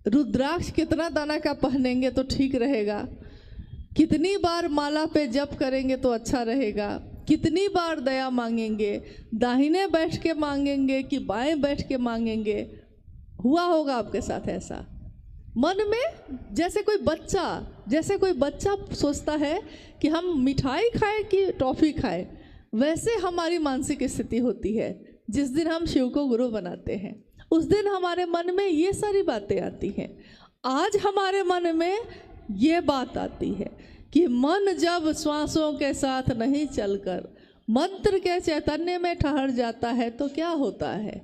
रुद्राक्ष कितना दाना का पहनेंगे तो ठीक रहेगा, कितनी बार माला पे जप करेंगे तो अच्छा रहेगा, कितनी बार दया मांगेंगे, दाहिने बैठ के मांगेंगे कि बाएं बैठ के मांगेंगे। हुआ होगा आपके साथ ऐसा मन में, जैसे कोई बच्चा सोचता है कि हम मिठाई खाएं कि टॉफ़ी खाएं, वैसे हमारी मानसिक स्थिति होती है। जिस दिन हम शिव को गुरु बनाते हैं उस दिन हमारे मन में ये सारी बातें आती हैं। आज हमारे मन में ये बात आती है कि मन जब श्वासों के साथ नहीं चलकर मंत्र के चैतन्य में ठहर जाता है तो क्या होता है।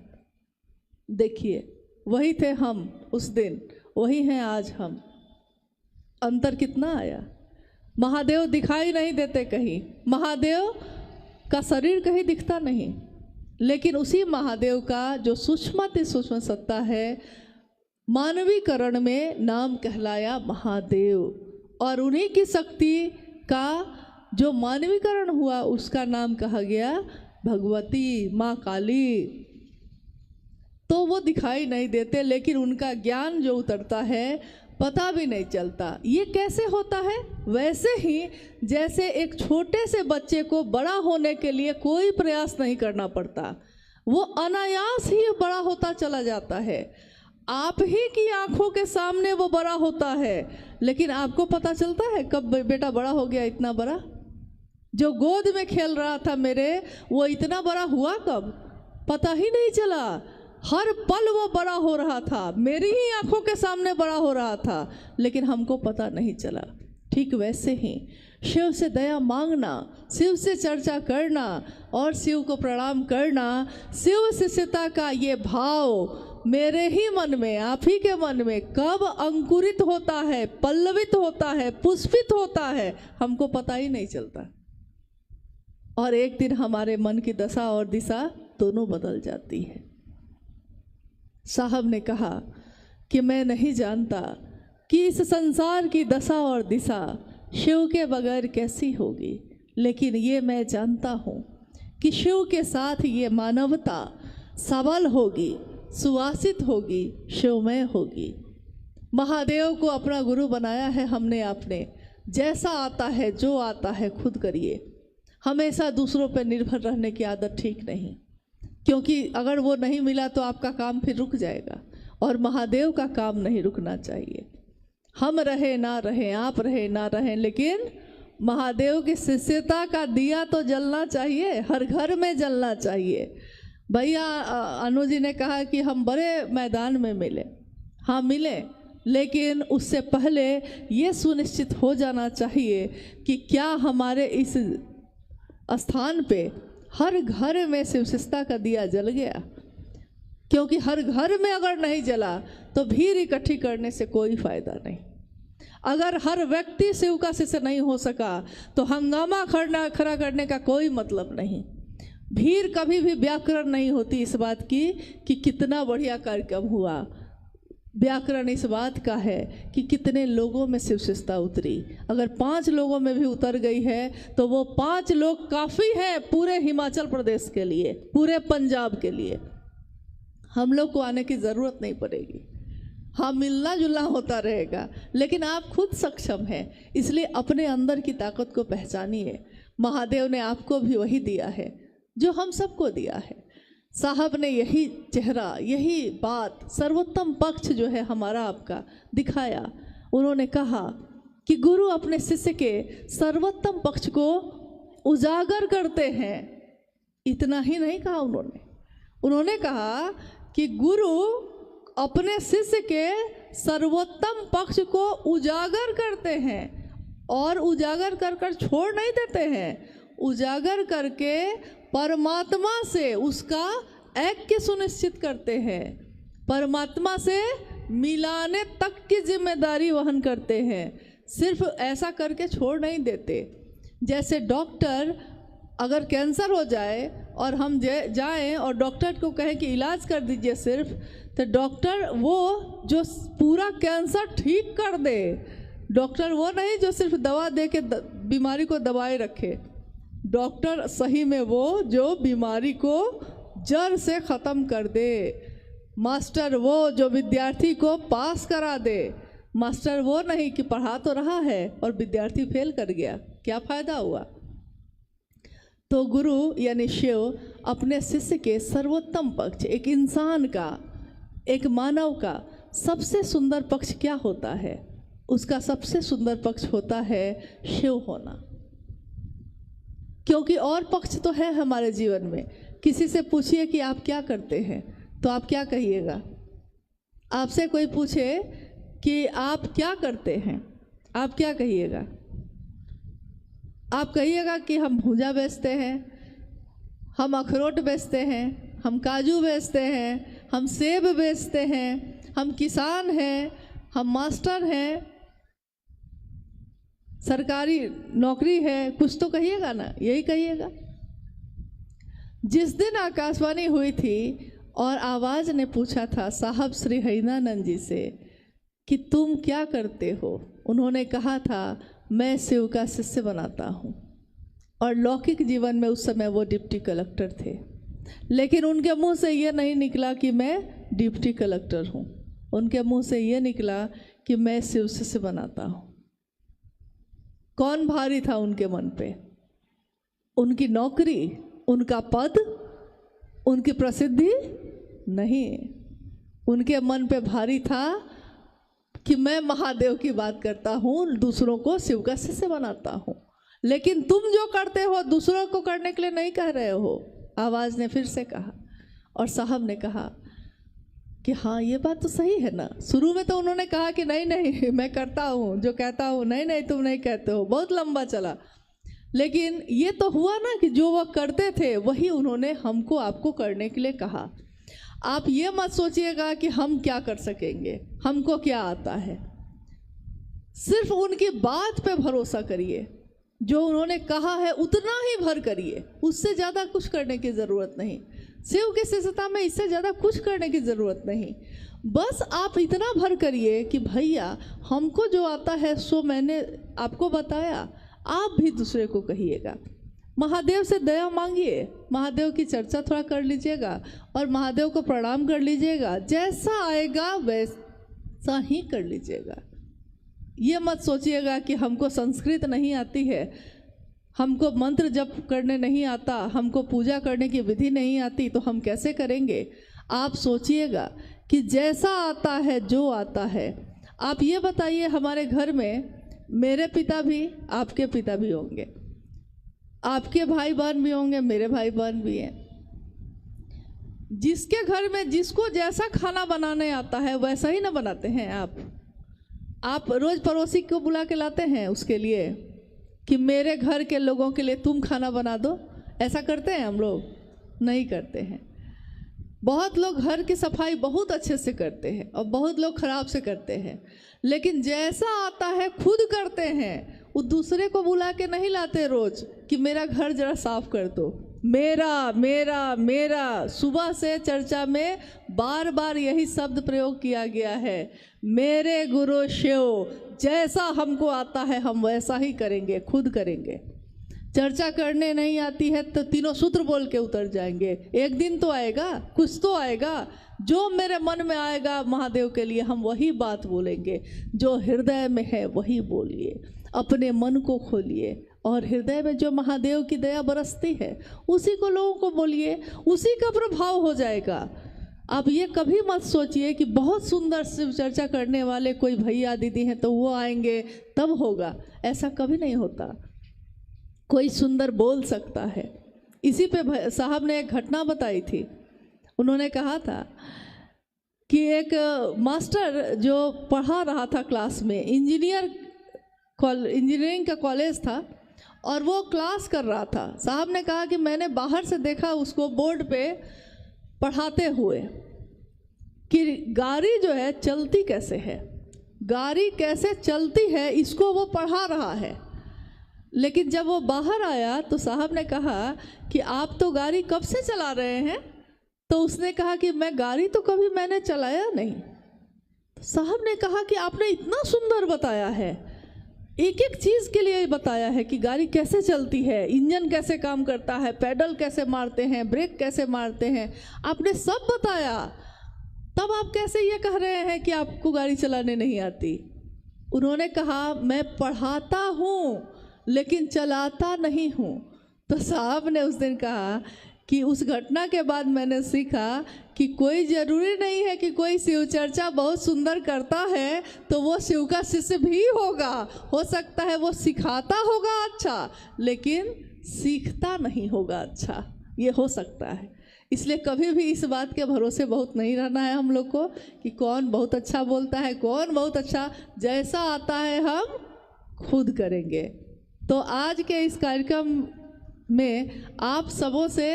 देखिए, वही थे हम उस दिन, वही हैं आज हम। अंतर कितना आया। महादेव दिखाई नहीं देते कहीं, महादेव का शरीर कहीं दिखता नहीं, लेकिन उसी महादेव का जो सूक्ष्म सत्ता है, मानवीकरण में नाम कहलाया महादेव, और उन्हीं की शक्ति का जो मानवीकरण हुआ उसका नाम कहा गया भगवती माँ काली। तो वो दिखाई नहीं देते, लेकिन उनका ज्ञान जो उतरता है पता भी नहीं चलता। ये कैसे होता है? वैसे ही जैसे एक छोटे से बच्चे को बड़ा होने के लिए कोई प्रयास नहीं करना पड़ता, वो अनायास ही बड़ा होता चला जाता है। आप ही की आंखों के सामने वो बड़ा होता है, लेकिन आपको पता चलता है कब बेटा बड़ा हो गया इतना बड़ा? जो गोद में खेल रहा था मेरे, वो इतना बड़ा हुआ कब? पता ही नहीं चला। हर पल वो बड़ा हो रहा था, मेरी ही आंखों के सामने बड़ा हो रहा था, लेकिन हमको पता नहीं चला। ठीक वैसे ही शिव से दया मांगना, शिव से चर्चा करना और शिव को प्रणाम करना, शिव शिष्यता का ये भाव मेरे ही मन में, आप ही के मन में कब अंकुरित होता है, पल्लवित होता है, पुष्पित होता है, हमको पता ही नहीं चलता। और एक दिन हमारे मन की दशा और दिशा दोनों बदल जाती है। साहब ने कहा कि मैं नहीं जानता कि इस संसार की दशा और दिशा शिव के बगैर कैसी होगी, लेकिन ये मैं जानता हूँ कि शिव के साथ ये मानवता सबल होगी, सुवासित होगी, शिवमय होगी। महादेव को अपना गुरु बनाया है हमने आपने। जैसा आता है, जो आता है खुद करिए। हमेशा दूसरों पर निर्भर रहने की आदत ठीक नहीं, क्योंकि अगर वो नहीं मिला तो आपका काम फिर रुक जाएगा, और महादेव का काम नहीं रुकना चाहिए। हम रहे ना रहे, आप रहे ना रहे, लेकिन महादेव की शिष्यता का दिया तो जलना चाहिए, हर घर में जलना चाहिए। भैया अनु जी ने कहा कि हम बड़े मैदान में मिले, हाँ मिले, लेकिन उससे पहले ये सुनिश्चित हो जाना चाहिए कि क्या हमारे इस स्थान पे हर घर में शिवशिष्टता का दिया जल गया। क्योंकि हर घर में अगर नहीं जला तो भीड़ इकट्ठी करने से कोई फायदा नहीं। अगर हर व्यक्ति शिव का शिष्य नहीं हो सका तो हंगामा खड़ा करने का कोई मतलब नहीं। भीड़ कभी भी व्याकरण नहीं होती इस बात की कि कितना बढ़िया कार्यक्रम हुआ। व्याकरण इस बात का है कि कितने लोगों में शिवशिष्टता उतरी। अगर 5 लोगों में भी उतर गई है तो वो 5 लोग काफ़ी हैं पूरे हिमाचल प्रदेश के लिए, पूरे पंजाब के लिए। हम लोग को आने की ज़रूरत नहीं पड़ेगी, हाँ मिलना जुलना होता रहेगा, लेकिन आप खुद सक्षम हैं। इसलिए अपने अंदर की ताकत को पहचानिए। महादेव ने आपको भी वही दिया है जो हम सबको दिया है। साहब ने यही चेहरा, यही बात, सर्वोत्तम पक्ष जो है हमारा आपका दिखाया। उन्होंने कहा कि गुरु अपने शिष्य के सर्वोत्तम पक्ष को उजागर करते हैं। इतना ही नहीं कहा उन्होंने कहा कि गुरु अपने शिष्य के सर्वोत्तम पक्ष को उजागर करते हैं, और उजागर कर छोड़ नहीं देते हैं। उजागर करके परमात्मा से उसका ऐक्य सुनिश्चित करते हैं, परमात्मा से मिलाने तक की जिम्मेदारी वहन करते हैं। सिर्फ ऐसा करके छोड़ नहीं देते। जैसे डॉक्टर अगर कैंसर हो जाए और हम जाएं और डॉक्टर को कहें कि इलाज कर दीजिए सिर्फ, तो डॉक्टर वो जो पूरा कैंसर ठीक कर दे, डॉक्टर वो नहीं जो सिर्फ दवा दे के बीमारी को दबाए रखे। डॉक्टर सही में वो जो बीमारी को जड़ से ख़त्म कर दे। मास्टर वो जो विद्यार्थी को पास करा दे, मास्टर वो नहीं कि पढ़ा तो रहा है और विद्यार्थी फेल कर गया, क्या फायदा हुआ। तो गुरु यानी शिव अपने शिष्य के सर्वोत्तम पक्ष, एक इंसान का, एक मानव का सबसे सुंदर पक्ष क्या होता है, उसका सबसे सुंदर पक्ष होता है शिव होना। क्योंकि और पक्ष तो है हमारे जीवन में। किसी से पूछिए कि आप क्या करते हैं तो आप क्या कहिएगा। आपसे कोई पूछे कि आप क्या करते हैं, आप क्या कहिएगा। आप कहिएगा कि हम भूजा बेचते हैं, हम अखरोट बेचते हैं, हम काजू बेचते हैं, हम सेब बेचते हैं, हम किसान हैं, हम मास्टर हैं, सरकारी नौकरी है, कुछ तो कहिएगा ना, यही कहिएगा। जिस दिन आकाशवाणी हुई थी और आवाज़ ने पूछा था साहब श्री हरिनानंद जी से कि तुम क्या करते हो, उन्होंने कहा था मैं शिव का शिष्य बनाता हूँ। और लौकिक जीवन में उस समय वो डिप्टी कलेक्टर थे, लेकिन उनके मुंह से ये नहीं निकला कि मैं डिप्टी कलेक्टर हूँ, उनके मुंह से ये निकला कि मैं शिव शिष्य बनाता हूँ। कौन भारी था उनके मन पे? उनकी नौकरी, उनका पद, उनकी प्रसिद्धि नहीं, उनके मन पे भारी था कि मैं महादेव की बात करता हूँ, दूसरों को शिव का शिष्य बनाता हूँ। लेकिन तुम जो करते हो दूसरों को करने के लिए नहीं कह रहे हो, आवाज़ ने फिर से कहा। और साहब ने कहा कि हाँ ये बात तो सही है ना। शुरू में तो उन्होंने कहा कि नहीं नहीं मैं करता हूँ, जो कहता हूँ, नहीं नहीं तुम नहीं कहते हो, बहुत लंबा चला। लेकिन ये तो हुआ ना कि जो वो करते थे वही उन्होंने हमको आपको करने के लिए कहा। आप ये मत सोचिएगा कि हम क्या कर सकेंगे, हमको क्या आता है। सिर्फ उनकी बात पे भरोसा करिए, जो उन्होंने कहा है उतना ही भर करिए, उससे ज़्यादा कुछ करने की ज़रूरत नहीं। शिव की शिष्यता में इससे ज़्यादा कुछ करने की ज़रूरत नहीं। बस आप इतना भर करिए कि भैया हमको जो आता है सो मैंने आपको बताया, आप भी दूसरे को कहिएगा। महादेव से दया मांगिए, महादेव की चर्चा थोड़ा कर लीजिएगा और महादेव को प्रणाम कर लीजिएगा। जैसा आएगा वैसा ही कर लीजिएगा। ये मत सोचिएगा कि हमको संस्कृत नहीं आती है, हमको मंत्र जप करने नहीं आता, हमको पूजा करने की विधि नहीं आती, तो हम कैसे करेंगे। आप सोचिएगा कि जैसा आता है, जो आता है। आप ये बताइए, हमारे घर में मेरे पिता भी, आपके पिता भी होंगे, आपके भाई बहन भी होंगे, मेरे भाई बहन भी हैं। जिसके घर में जिसको जैसा खाना बनाने आता है वैसा ही ना बनाते हैं आप रोज़ पड़ोसी को बुला के लाते हैं उसके लिए कि मेरे घर के लोगों के लिए तुम खाना बना दो। ऐसा करते हैं हम लोग? नहीं करते हैं। बहुत लोग घर की सफाई बहुत अच्छे से करते हैं और बहुत लोग खराब से करते हैं, लेकिन जैसा आता है खुद करते हैं। वो दूसरे को बुला के नहीं लाते रोज कि मेरा घर जरा साफ कर दो, मेरा मेरा मेरा। सुबह से चर्चा में बार बार यही शब्द प्रयोग किया गया है, मेरे गुरु शिव, जैसा हमको आता है हम वैसा ही करेंगे, खुद करेंगे। चर्चा करने नहीं आती है तो तीनों सूत्र बोल के उतर जाएंगे। एक दिन तो आएगा, कुछ तो आएगा, जो मेरे मन में आएगा महादेव के लिए हम वही बात बोलेंगे। जो हृदय में है वही बोलिए, अपने मन को खोलिए और हृदय में जो महादेव की दया बरसती है उसी को लोगों को बोलिए, उसी का प्रभाव हो जाएगा। आप ये कभी मत सोचिए कि बहुत सुंदर शिव चर्चा करने वाले कोई भैया दीदी हैं तो वो आएंगे तब होगा, ऐसा कभी नहीं होता। कोई सुंदर बोल सकता है। इसी पे साहब ने एक घटना बताई थी। उन्होंने कहा था कि एक मास्टर जो पढ़ा रहा था क्लास में, इंजीनियरिंग का कॉलेज था और वो क्लास कर रहा था। साहब ने कहा कि मैंने बाहर से देखा उसको बोर्ड पे पढ़ाते हुए कि गाड़ी जो है चलती कैसे है, गाड़ी कैसे चलती है, इसको वो पढ़ा रहा है। लेकिन जब वो बाहर आया तो साहब ने कहा कि आप तो गाड़ी कब से चला रहे हैं? तो उसने कहा कि मैं गाड़ी तो कभी मैंने चलाया नहीं। तो साहब ने कहा कि आपने इतना सुंदर बताया है, एक एक चीज़ के लिए बताया है कि गाड़ी कैसे चलती है, इंजन कैसे काम करता है, पैडल कैसे मारते हैं, ब्रेक कैसे मारते हैं, आपने सब बताया। तब आप कैसे ये कह रहे हैं कि आपको गाड़ी चलाने नहीं आती? उन्होंने कहा मैं पढ़ाता हूँ लेकिन चलाता नहीं हूँ। तो साहब ने उस दिन कहा कि उस घटना के बाद मैंने सीखा कि कोई ज़रूरी नहीं है कि कोई शिव चर्चा बहुत सुंदर करता है तो वो शिव का शिष्य भी होगा। हो सकता है वो सिखाता होगा अच्छा, लेकिन सीखता नहीं होगा अच्छा, ये हो सकता है। इसलिए कभी भी इस बात के भरोसे बहुत नहीं रहना है हम लोग को कि कौन बहुत अच्छा बोलता है, कौन बहुत अच्छा, जैसा आता है हम खुद करेंगे। तो आज के इस कार्यक्रम में आप सबों से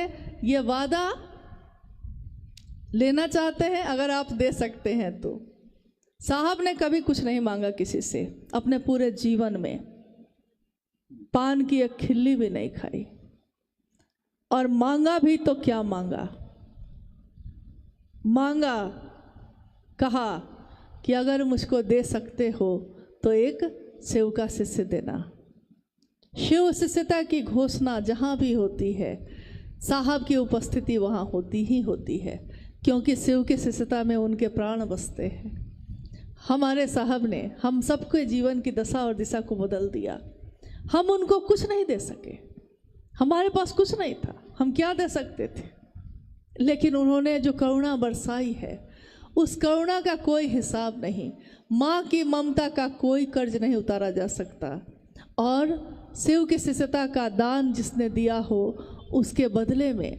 ये वादा लेना चाहते हैं, अगर आप दे सकते हैं तो। साहब ने कभी कुछ नहीं मांगा किसी से, अपने पूरे जीवन में पान की एक खिल्ली भी नहीं खाई, और मांगा भी तो क्या मांगा, मांगा कहा कि अगर मुझको दे सकते हो तो एक शिव का शिष्य देना। शिव शिष्यता की घोषणा जहाँ भी होती है साहब की उपस्थिति वहाँ होती ही होती है, क्योंकि शिव की शिष्यता में उनके प्राण बसते हैं। हमारे साहब ने हम सबके जीवन की दशा और दिशा को बदल दिया। हम उनको कुछ नहीं दे सके, हमारे पास कुछ नहीं था, हम क्या दे सकते थे, लेकिन उन्होंने जो करुणा बरसाई है उस करुणा का कोई हिसाब नहीं। माँ की ममता का कोई कर्ज नहीं उतारा जा सकता, और शिव की शिष्यता का दान जिसने दिया हो उसके बदले में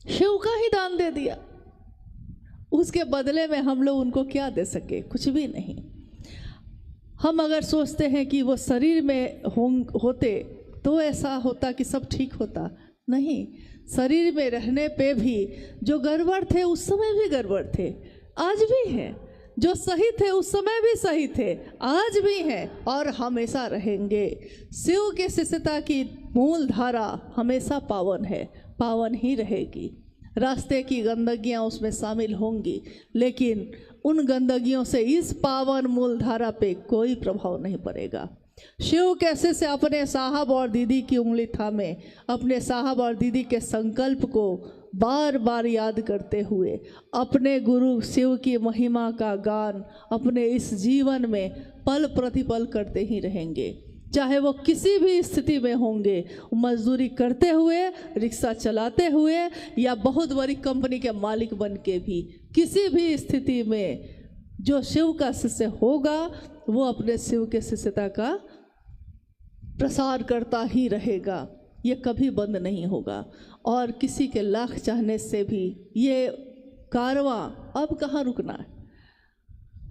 शिव का ही दान दे दिया। उसके बदले में हम लोग उनको क्या दे सके? कुछ भी नहीं। हम अगर सोचते हैं कि वो शरीर में होते तो ऐसा होता कि सब ठीक होता, नहीं। शरीर में रहने पे भी जो गड़बड़ थे उस समय भी गड़बड़ थे, आज भी हैं। जो सही थे उस समय भी सही थे, आज भी हैं और हमेशा रहेंगे। शिव के शिष्यता की मूल धारा हमेशा पावन है, पावन ही रहेगी। रास्ते की गंदगियाँ उसमें शामिल होंगी, लेकिन उन गंदगियों से इस पावन मूल धारा पे कोई प्रभाव नहीं पड़ेगा। शिव कैसे से अपने साहब और दीदी की उंगली थामे, अपने साहब और दीदी के संकल्प को बार बार याद करते हुए अपने गुरु शिव की महिमा का गान अपने इस जीवन में पल प्रतिपल करते ही रहेंगे। चाहे वो किसी भी स्थिति में होंगे, मजदूरी करते हुए, रिक्शा चलाते हुए, या बहुत बड़ी कंपनी के मालिक बन के भी, किसी भी स्थिति में जो शिव का शिष्य होगा वो अपने शिव के शिष्यता का प्रसार करता ही रहेगा। ये कभी बंद नहीं होगा, और किसी के लाख चाहने से भी ये कारवां अब कहाँ रुकना है।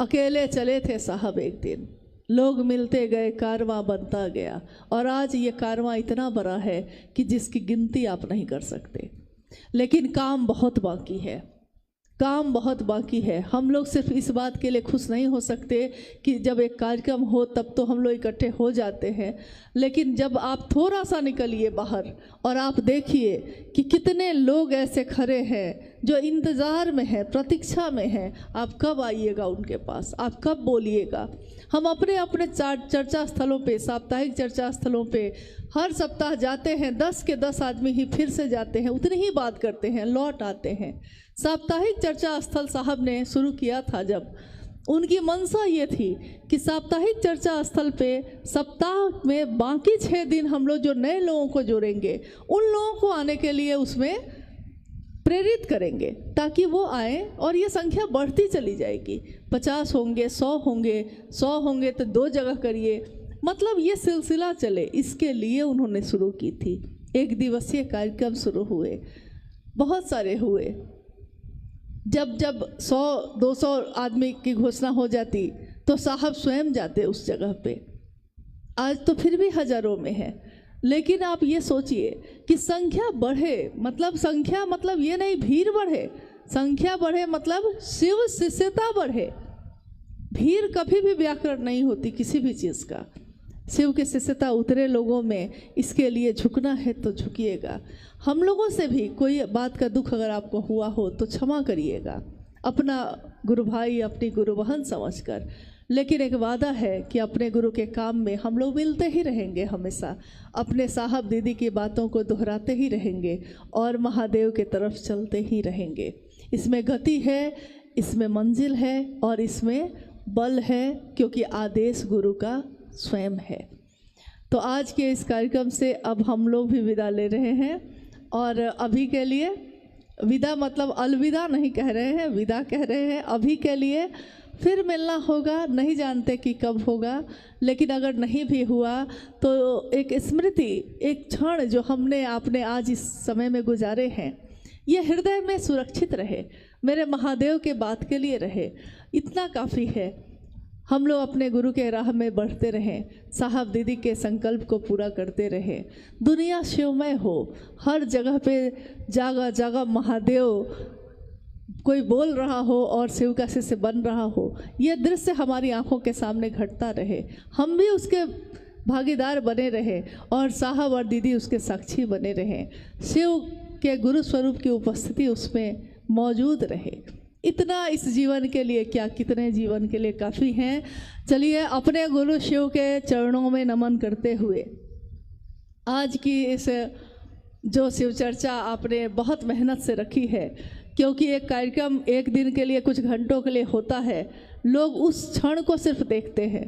अकेले चले थे साहब, एक दिन लोग मिलते गए, कारवां बनता गया, और आज ये कारवां इतना बड़ा है कि जिसकी गिनती आप नहीं कर सकते। लेकिन काम बहुत बाकी है, काम बहुत बाकी है। हम लोग सिर्फ इस बात के लिए खुश नहीं हो सकते कि जब एक कार्यक्रम हो तब तो हम लोग इकट्ठे हो जाते हैं, लेकिन जब आप थोड़ा सा निकलिए बाहर और आप देखिए कि कितने लोग ऐसे खड़े हैं जो इंतज़ार में हैं, प्रतीक्षा में हैं, आप कब आइएगा उनके पास, आप कब बोलिएगा। हम अपने अपने चर्चा स्थलों पे, साप्ताहिक चर्चा स्थलों पे हर सप्ताह जाते हैं, 10 के 10 आदमी ही फिर से जाते हैं, उतनी ही बात करते हैं, लौट आते हैं। साप्ताहिक चर्चा स्थल साहब ने शुरू किया था जब, उनकी मंशा ये थी कि साप्ताहिक चर्चा स्थल पे सप्ताह में बाकी 6 दिन हम लोग जो नए लोगों को जोड़ेंगे उन लोगों को आने के लिए उसमें प्रेरित करेंगे, ताकि वो आए और ये संख्या बढ़ती चली जाएगी। 50 होंगे, 100 होंगे, 100 होंगे तो 2 जगह करिए, मतलब ये सिलसिला चले, इसके लिए उन्होंने शुरू की थी। 1 दिवसीय कार्यक्रम शुरू हुए, बहुत सारे हुए। जब 100-200 आदमी की घोषणा हो जाती तो साहब स्वयं जाते उस जगह पे। आज तो फिर भी हजारों में है, लेकिन आप ये सोचिए कि संख्या बढ़े, मतलब संख्या मतलब ये नहीं भीड़ बढ़े, संख्या बढ़े मतलब शिव शिष्यता बढ़े। भीड़ कभी भी व्याकरण नहीं होती किसी भी चीज़ का। शिव की शिष्यता उतरे लोगों में, इसके लिए झुकना है तो झुकिएगा। हम लोगों से भी कोई बात का दुख अगर आपको हुआ हो तो क्षमा करिएगा, अपना गुरु भाई, अपनी गुरु बहन समझकर। लेकिन एक वादा है कि अपने गुरु के काम में हम लोग मिलते ही रहेंगे, हमेशा अपने साहब दीदी की बातों को दोहराते ही रहेंगे और महादेव के तरफ चलते ही रहेंगे। इसमें गति है, इसमें मंजिल है और इसमें बल है, क्योंकि आदेश गुरु का स्वयं है। तो आज के इस कार्यक्रम से अब हम लोग भी विदा ले रहे हैं, और अभी के लिए विदा मतलब अलविदा नहीं कह रहे हैं, विदा कह रहे हैं। अभी के लिए फिर मिलना होगा, नहीं जानते कि कब होगा, लेकिन अगर नहीं भी हुआ तो एक स्मृति, एक क्षण जो हमने आपने आज इस समय में गुजारे हैं, ये हृदय में सुरक्षित रहे, मेरे महादेव के बात के लिए रहे, इतना काफ़ी है। हम लोग अपने गुरु के राह में बढ़ते रहें, साहब दीदी के संकल्प को पूरा करते रहें, दुनिया शिवमय हो, हर जगह पे जगह जगह महादेव कोई बोल रहा हो और शिव का शिष्य बन रहा हो, ये दृश्य हमारी आंखों के सामने घटता रहे, हम भी उसके भागीदार बने रहे और साहब और दीदी उसके साक्षी बने रहें, शिव के गुरु स्वरूप की उपस्थिति उसमें मौजूद रहे। इतना इस जीवन के लिए क्या, कितने जीवन के लिए काफ़ी हैं। चलिए अपने गुरु शिव के चरणों में नमन करते हुए आज की इस जो शिव चर्चा आपने बहुत मेहनत से रखी है, क्योंकि एक कार्यक्रम एक दिन के लिए कुछ घंटों के लिए होता है, लोग उस क्षण को सिर्फ देखते हैं,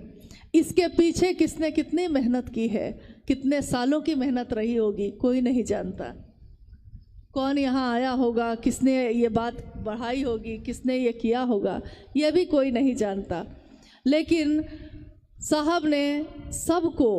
इसके पीछे किसने कितनी मेहनत की है, कितने सालों की मेहनत रही होगी, कोई नहीं जानता। कौन यहाँ आया होगा, किसने ये बात बढ़ाई होगी, किसने ये किया होगा, ये भी कोई नहीं जानता। लेकिन साहब ने सबको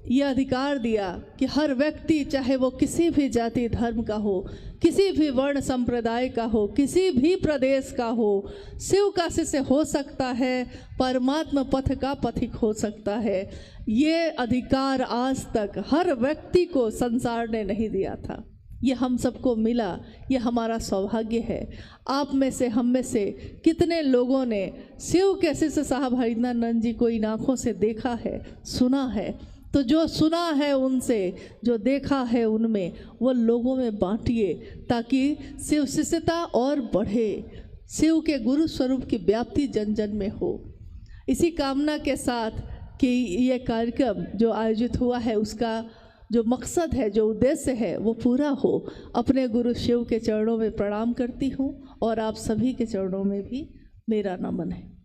ये अधिकार दिया कि हर व्यक्ति, चाहे वो किसी भी जाति धर्म का हो, किसी भी वर्ण संप्रदाय का हो, किसी भी प्रदेश का हो, शिव का शिष्य हो सकता है, परमात्मा पथ का पथिक हो सकता है। ये अधिकार आज तक हर व्यक्ति को संसार ने नहीं दिया था, ये हम सबको मिला, ये हमारा सौभाग्य है। आप में से, हम में से कितने लोगों ने शिव के शिष्य साहब हरिंदरानंद जी को इन आँखों से देखा है, सुना है। तो जो सुना है उनसे, जो देखा है उनमें, वो लोगों में बांटिए, ताकि शिव शिष्यता और बढ़े, शिव के गुरु स्वरूप की व्याप्ति जन जन में हो। इसी कामना के साथ कि ये कार्यक्रम जो आयोजित हुआ है, उसका जो मकसद है, जो उद्देश्य है, वो पूरा हो, अपने गुरु शिव के चरणों में प्रणाम करती हूँ और आप सभी के चरणों में भी मेरा नमन है।